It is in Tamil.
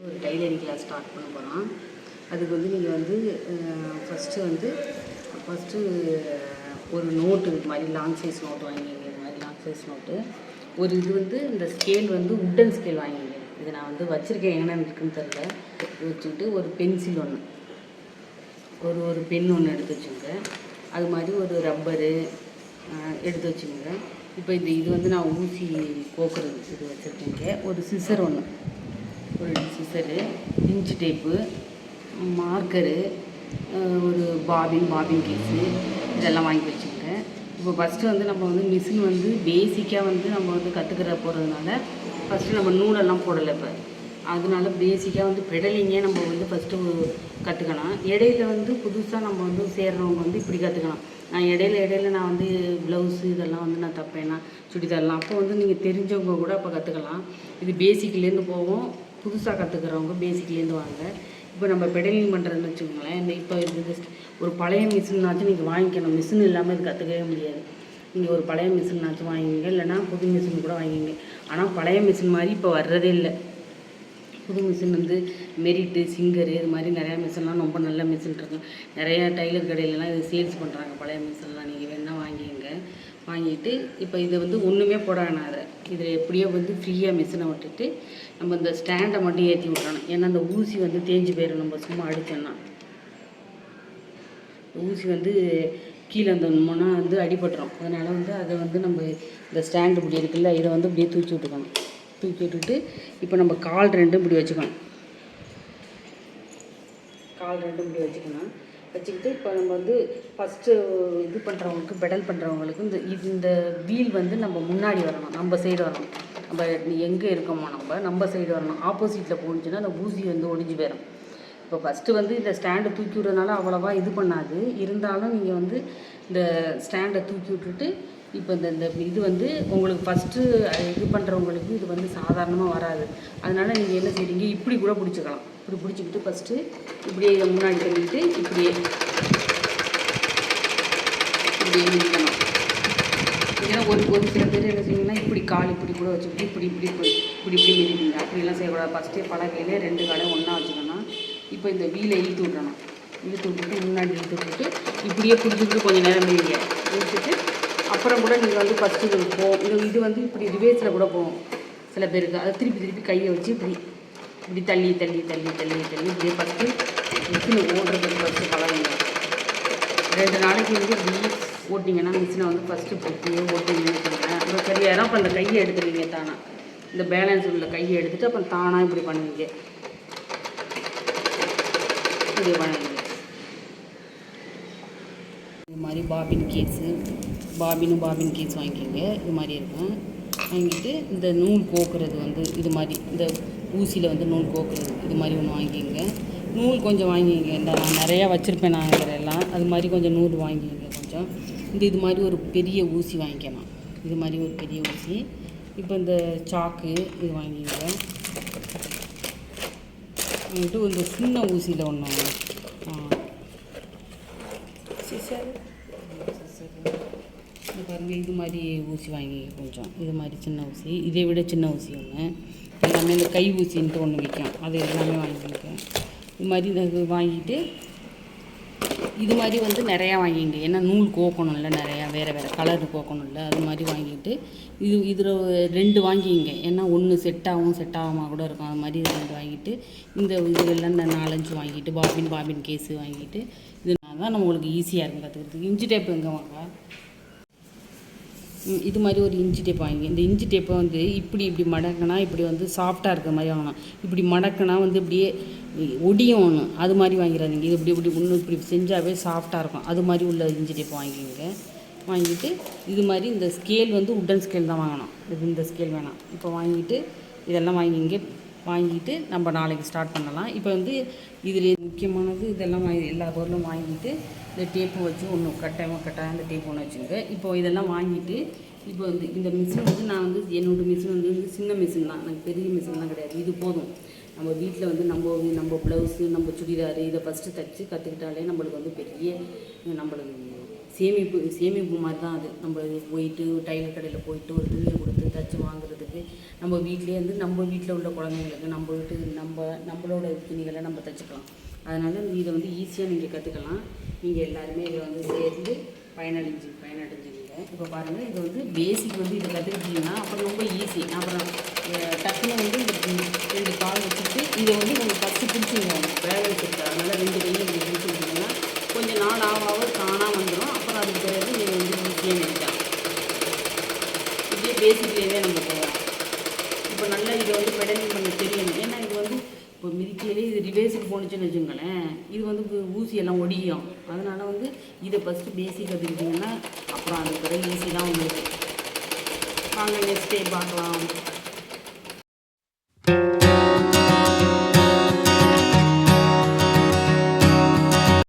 ஒரு டைலரிங் கிளாஸ் ஸ்டார்ட் பண்ண போகிறோம். அதுக்கு வந்து நீங்கள் வந்து ஃபஸ்ட்டு ஒரு நோட்டு இது மாதிரி லாங் சைஸ் நோட்டு வாங்கிங்க. இது மாதிரி லாங் சைஸ் நோட்டு ஒரு இது வந்து இந்த ஸ்கேல் வந்து உட்டன் ஸ்கேல் வாங்கிங்க. இது நான் வந்து வச்சுருக்கேன், எங்கன்னா இருக்குன்னு தெரில. வச்சுக்கிட்டு ஒரு பென்சில் ஒன்று, ஒரு பென் ஒன்று எடுத்து வச்சுங்க. அது மாதிரி ஒரு ரப்பரு எடுத்து வச்சுக்கோங்க. இப்போ இது வந்து நான் ஊசி கோக்குறது இது வச்சுருக்கேங்க. ஒரு சிசர் ஒன்று, ஒரு சிசரு, இன்ச்சு டேப்பு, மார்க்கரு, ஒரு பாபின் கேஸு இதெல்லாம் வாங்கி வச்சுக்கிட்டேன். இப்போ ஃபஸ்ட்டு வந்து நம்ம வந்து மிஷின் வந்து பேசிக்காக வந்து நம்ம வந்து கற்றுக்கிற போகிறதுனால ஃபஸ்ட்டு நம்ம நூலெல்லாம் போடலை. இப்போ அதனால பேசிக்காக வந்து பெடலிங்கே நம்ம வந்து ஃபஸ்ட்டு கற்றுக்கலாம். இடையில வந்து புதுசாக நம்ம வந்து சேர்றவங்க வந்து இப்படி கற்றுக்கலாம். நான் இடையில நான் வந்து ப்ளவுஸு இதெல்லாம் வந்து நான் தப்பேன்னா சுடிதார்லாம் அப்போ வந்து நீங்கள் தெரிஞ்சவங்க கூட அப்போ கற்றுக்கலாம். இது பேசிக்லேருந்து போவோம். புதுசாக கற்றுக்கிறவங்க பேசிக்லேருந்து வாங்க. இப்போ நம்ம பெடலிங் பண்ணுறதுன்னு வச்சுக்கோங்களேன். இப்போ இது ஒரு பழைய மிஷின்னாச்சும் நீங்கள் வாங்கிக்கணும். மிஷின் இல்லாமல் இது கற்றுக்கவே முடியாது. நீங்கள் ஒரு பழைய மிஷின்னாச்சும் வாங்கிங்க, இல்லைனா புது மிஷின் கூட வாங்கிங்க. ஆனால் பழைய மிஷின் மாதிரி இப்போ வர்றதே இல்லை. புது மிஷின் வந்து மெரிட்டு, சிங்கரு இது மாதிரி நிறையா மிஷின்லாம் ரொம்ப நல்ல மிஷின் இருக்கும். நிறையா டைலர் கடையிலலாம் இது சேல்ஸ் பண்ணுறாங்க பழைய மிஷின்லாம். நீங்கள் வேணால் வாங்கிங்க. வாங்கிட்டு இப்போ இதை வந்து ஒன்றுமே போட வேணாம். அதை இதில் எப்படியோ வந்து ஃப்ரீயாக மிஷினை விட்டுட்டு நம்ம இந்த ஸ்டாண்டை மட்டும் ஏற்றி விட்றணும். ஏன்னா அந்த ஊசி வந்து தேஞ்சு போயிடும் நம்ம சும்மா அடித்தோன்னா. ஊசி வந்து கீழே இருந்தோம்னா வந்து அடிபட்டுரும். அதனால் வந்து அதை வந்து நம்ம இந்த ஸ்டாண்டு இப்படி இருக்குல்ல, இதை வந்து இப்படியே தூக்கி விட்டுக்கணும். தூக்கி விட்டுட்டு இப்போ நம்ம கால் ரெண்டும் இப்படி வச்சுக்கணும். கால் ரெண்டும் இப்படி வச்சுக்கிட்டு இப்போ நம்ம வந்து ஃபஸ்ட்டு இது பண்ணுறவங்களுக்கு, பெடல் பண்ணுறவங்களுக்கு இந்த வீல் வந்து நம்ம முன்னாடி வரணும், நம்ம சைடு வரணும். நம்ம எங்கே இருக்கோமோ நம்ம சைடு வரணும். ஆப்போசிட்டில் போணுச்சுன்னா அந்த ஊசி வந்து ஒடிஞ்சு போயிடும். இப்போ ஃபஸ்ட்டு வந்து இந்த ஸ்டாண்டை தூக்கி விட்றதுனால அவ்வளோவா இது பண்ணாது. இருந்தாலும் நீங்கள் வந்து இந்த ஸ்டாண்டை தூக்கி விட்டுட்டு இப்போ இந்த இது வந்து உங்களுக்கு ஃபஸ்ட்டு இது பண்ணுறவங்களுக்கு இது வந்து சாதாரணமாக வராது. அதனால் நீங்கள் என்ன செய்றீங்க, இப்படி கூட பிடிச்சிக்கலாம். இப்படி பிடிச்சிக்கிட்டு ஃபஸ்ட்டு இப்படியே இதை முன்னாடி தள்ளிட்டு இப்படியே நிற்கணும். ஏன்னா ஒரு சில பேர் என்ன செய்வீங்கன்னா இப்படி கால் இப்படி கூட வச்சுக்கிட்டு இப்படி மிதிப்பீங்க. அப்படிலாம் செய்யக்கூடாது. ஃபஸ்ட்டே பலகையிலே 2 காலையும் ஒன்றா வச்சுக்கணும். இப்போ இந்த வீலை இழுத்து விட்டுட்டு முன்னாடி இழுத்து விட்டுட்டு இப்படியே பிடிச்சிக்கிட்டு கொஞ்சம் நேரம் இழுத்துட்டு அப்புறம் கூட நீங்கள் வந்து ஃபஸ்ட்டு இது வந்து இப்படி ரிவேர்ஸில் கூட போகும் சில பேருக்கு. அதை திருப்பி கையை வச்சு இப்படி தள்ளி இப்படியே ஃபஸ்ட்டு மிஷினை ஓடுறதுக்கு ஃபஸ்ட்டு பழகுங்க. 2 நாளைக்கு வந்து இப்படி ஓட்டிங்கன்னா மிஷினை வந்து ஃபஸ்ட்டு இப்படியே ஓட்டிங்கன்னு சொல்லுவேன். அப்புறம் சரியாக அப்போ அந்த கையை எடுத்துருவீங்க தானாக. இந்த பேலன்ஸ் உள்ள கையை எடுத்துகிட்டு அப்புறம் தானாக இப்படி பண்ணுவீங்க. இப்படி பண்ணுவீங்க. இது மாதிரி பாபின் கேஸ் வாங்கிக்கோங்க. இது மாதிரி இருக்கும். வாங்கிட்டு இந்த நூல் கோக்குறது வந்து இது மாதிரி இந்த ஊசியில் வந்து நூல் கோக்குறது இது மாதிரி ஒன்று வாங்கிக்கோங்க. நூல் கொஞ்சம் வாங்கிக்கோங்க. இந்த நான் நிறையா வச்சுருப்பேன் நான் எல்லாம். அது மாதிரி கொஞ்சம் நூல் வாங்கிக்கோங்க கொஞ்சம். இது மாதிரி ஒரு பெரிய ஊசி வாங்கிக்கலாம். இது மாதிரி ஒரு பெரிய ஊசி. இப்போ இந்த சாக்கு இது வாங்கிக்கோங்க. வாங்கிட்டு இந்த சின்ன ஊசியில் ஒன்று சிசர் பாருங்கள். இது மாதிரி ஊசி வாங்கி கொஞ்சம் இது மாதிரி சின்ன ஊசி, இதை விட சின்ன ஊசி ஒன்று. எல்லாமே இந்த கை ஊசின்ட்டு ஒன்று விற்கும், அது எல்லாமே வாங்கியிருக்கேன். இது மாதிரி இது வாங்கிட்டு இது மாதிரி வந்து நிறையா வாங்கிங்க. ஏன்னா நூல் கோக்கணும்ல, நிறையா வேறு கலர் கோக்கணும்ல. அது மாதிரி வாங்கிட்டு இதில் 2 வாங்கிங்க. ஏன்னா ஒன்று செட் ஆகாமல் கூட இருக்கும். அது மாதிரி 2 வாங்கிட்டு இதெல்லாம் இந்த 4-5 வாங்கிட்டு பாபின் கேஸு வாங்கிட்டு இதனால தான் நம்மளுக்கு ஈஸியாக இருக்கும் கற்றுக்கிறதுக்கு. இன்ச்சு டேப்பு எங்கே வாங்க, இது மாதிரி ஒரு இன்ச்சு டேப் வாங்கி இந்த இன்ச்சு டேப்பை வந்து இப்படி மடக்கினா இப்படி வந்து சாஃப்டாக இருக்கிற மாதிரி வாங்கணும். இப்படி மடக்கினா வந்து இப்படியே ஒடியும் ஒன்று, அது மாதிரி வாங்கிறாதீங்க. இது இப்படி ஒன்று இப்படி செஞ்சாவே சாஃப்டாக இருக்கும். அது மாதிரி உள்ள இன்ச்சு டேப் வாங்கிட்டு இது மாதிரி இந்த ஸ்கேல் வந்து உட்டன் ஸ்கேல் தான் வாங்கணும். இந்த ஸ்கேல் வேணாம். இப்போ வாங்கிட்டு இதெல்லாம் வாங்கிட்டு நம்ம நாளைக்கு ஸ்டார்ட் பண்ணலாம். இப்போ வந்து இதில் முக்கியமானது இதெல்லாம் எல்லா பொருளும் வாங்கிட்டு இந்த டேப்பு வச்சு ஒன்று கட்டாயம் இந்த டேப் ஒன்று வச்சுங்க. இப்போ இதெல்லாம் வாங்கிட்டு இப்போ வந்து இந்த மிஷின் வந்து நான் வந்து என்னோடய மிஷின் வந்து சின்ன மிஷின் தான், எனக்கு பெரிய மிஷின்லாம் கிடையாது. இது போதும். நம்ம வீட்டில் வந்து நம்ம ப்ளவுஸு, நம்ம சுடிதாரு இதை ஃபஸ்ட்டு தைச்சி கற்றுக்கிட்டாலே நம்மளுக்கு வந்து பெரிய நம்மளுக்கு சேமிப்பு மாதிரி தான் அது. நம்ம போயிட்டு டைலர் கடையில் போயிட்டு ஒரு துணியை கொடுத்து தச்சு வாங்குறதுக்கு நம்ம வீட்டிலே வந்து நம்ம வீட்டில் உள்ள குழந்தைங்களுக்கு நம்மளோட துணிகளை நம்ம தைச்சிக்கலாம். அதனால் இதை வந்து ஈஸியாக நீங்கள் கற்றுக்கலாம். நீங்கள் எல்லாருமே இதை வந்து சேர்ந்து பயனடைஞ்சுங்க. இப்போ பாருங்கள், இது வந்து பேசிக் வந்து இதை கற்றுக்கிட்டிங்கன்னா அப்புறம் ரொம்ப ஈஸி. அப்புறம் டக்குன்னு வந்து இந்த 2 கால் வச்சுட்டு இதை வந்து உங்களுக்கு ஃபஸ்ட்டு பிடிச்சிங்க பேலன்ஸ் இருக்குது. அதனால் 2 கையும் நீங்கள் பிடிச்சிருந்தீங்கன்னா கொஞ்சம் நாள் ஆக தானாக வந்துடும். அப்புறம் அதுக்கு பிறகு நீங்கள் வந்து ஈஸியாக நினைக்கலாம். இப்படியே பேசிக்லேயே நம்ம போகலாம். இப்போ நல்லா இதை வந்து பெடலிங் பண்ண தெரியணும். ஏன்னா இது வந்து இப்போ மிதிக்கையிலே இது ரிவேர்ஸுக்கு போணுச்சுன்னு வச்சுங்களேன், இது வந்து ஊசியெல்லாம் ஒடியும். அதனால் வந்து இதை ஃபஸ்ட்டு பேசிக் கற்றுக்கிட்டிங்கன்னா அப்புறம் அதுக்கு பிறகு ஈஸி தான் உங்களுக்கு. வாங்க நெக்ஸ்ட் டே பார்க்கலாம்.